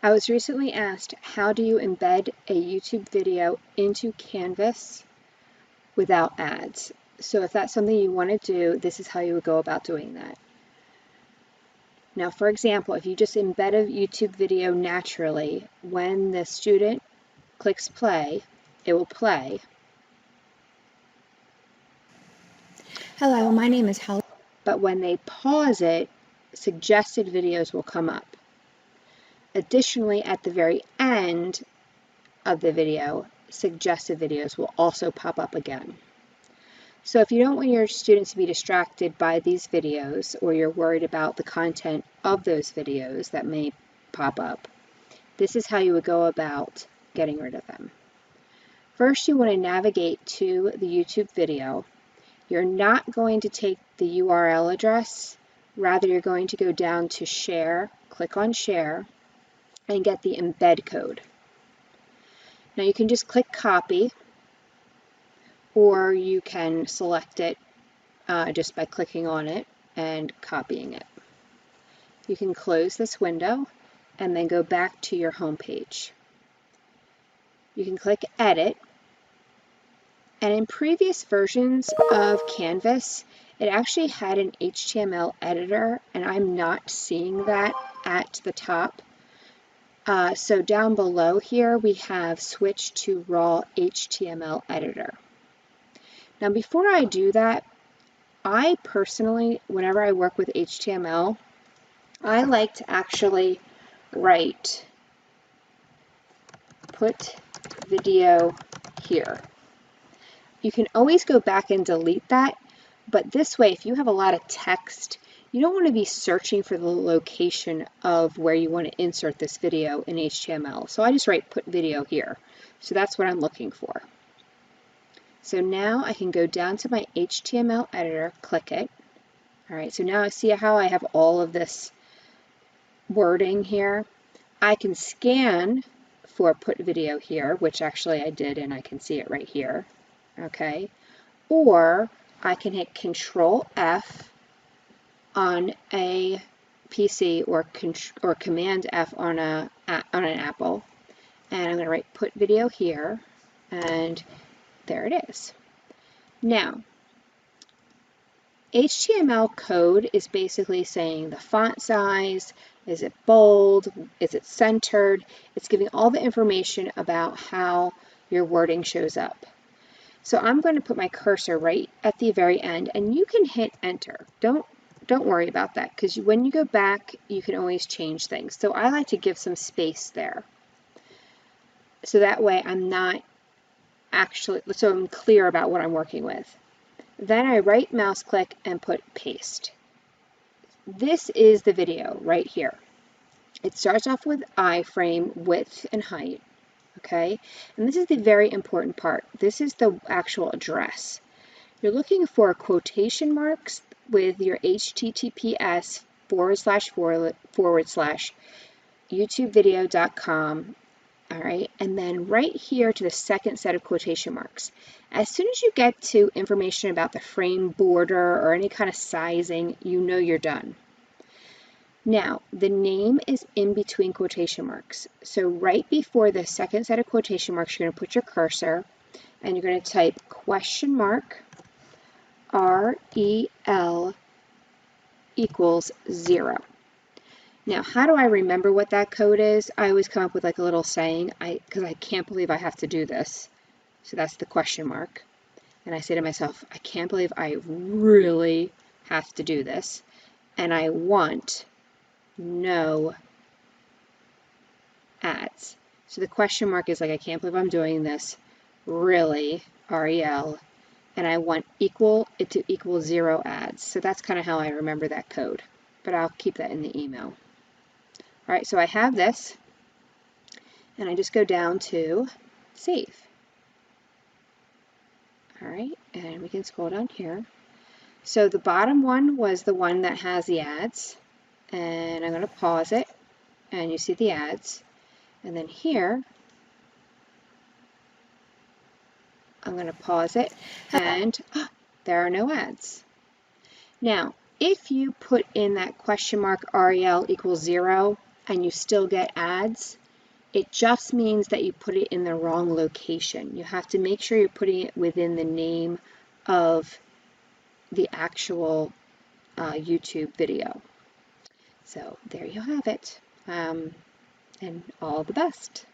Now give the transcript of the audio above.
I was recently asked, how do you embed a YouTube video into Canvas without ads? So if that's something you want to do, this is how you would go about doing that. Now, for example, if you just embed a YouTube video naturally, when the student clicks play, it will play. Hello, my name is Holly. But when they pause it, suggested videos will come up. Additionally, at the very end of the video, suggested videos will also pop up again. So if you don't want your students to be distracted by these videos, or you're worried about the content of those videos that may pop up, this is how you would go about getting rid of them. First, you want to navigate to the YouTube video. You're not going to take the URL address, rather you're going to go down to Share, click on Share, and get the embed code. Now you can just click copy, or you can select it just by clicking on it and copying it. You can close this window and then go back to your home page. You can click Edit, and in previous versions of Canvas, it actually had an HTML editor, and I'm not seeing that at the top. So down below here, we have switched to Raw HTML Editor. Now, before I do that, I personally, whenever I work with HTML, I like to actually write "put video here." You can always go back and delete that, but this way, if you have a lot of text, you don't want to be searching for the location of where you want to insert this video in HTML. So I just write "put video here." So that's what I'm looking for. So now I can go down to my HTML editor, click it. All right, so now I see how I have all of this wording here. I can scan for "put video here," which actually I did, and I can see it right here. Okay, or I can hit Control F on a PC, or Command F on an Apple, and I'm going to write "put video here," and there it is. Now, HTML code is basically saying the font size, is it bold, is it centered? It's giving all the information about how your wording shows up. So I'm going to put my cursor right at the very end, and you can hit enter. Don't worry about that, because when you go back, you can always change things. So I like to give some space there. So that way I'm clear about what I'm working with. Then I right mouse click and put paste. This is the video right here. It starts off with iframe, width, and height. Okay, and this is the very important part. This is the actual address. You're looking for quotation marks with your https //youtubevideo.com. All right, and then right here to the second set of quotation marks. As soon as you get to information about the frame border or any kind of sizing, you know you're done. Now, the name is in between quotation marks. So right before the second set of quotation marks, you're going to put your cursor, and you're going to type $REL equals 0. Now, how do I remember what that code is? I always come up with like a little saying, because I can't believe I have to do this. So that's the question mark. And I say to myself, I can't believe I really have to do this. And I want no ads. So the question mark is like, I can't believe I'm doing this. Really, REL. And I want it to equal 0 ads. So that's kind of how I remember that code. But I'll keep that in the email. All right, so I have this, and I just go down to save. All right, and we can scroll down here. So the bottom one was the one that has the ads, and I'm going to pause it, and you see the ads. And then here, I'm going to pause it, and there are no ads. Now, if you put in that question mark REL equals 0, and you still get ads, it just means that you put it in the wrong location. You have to make sure you're putting it within the name of the actual YouTube video. So there you have it, and all the best.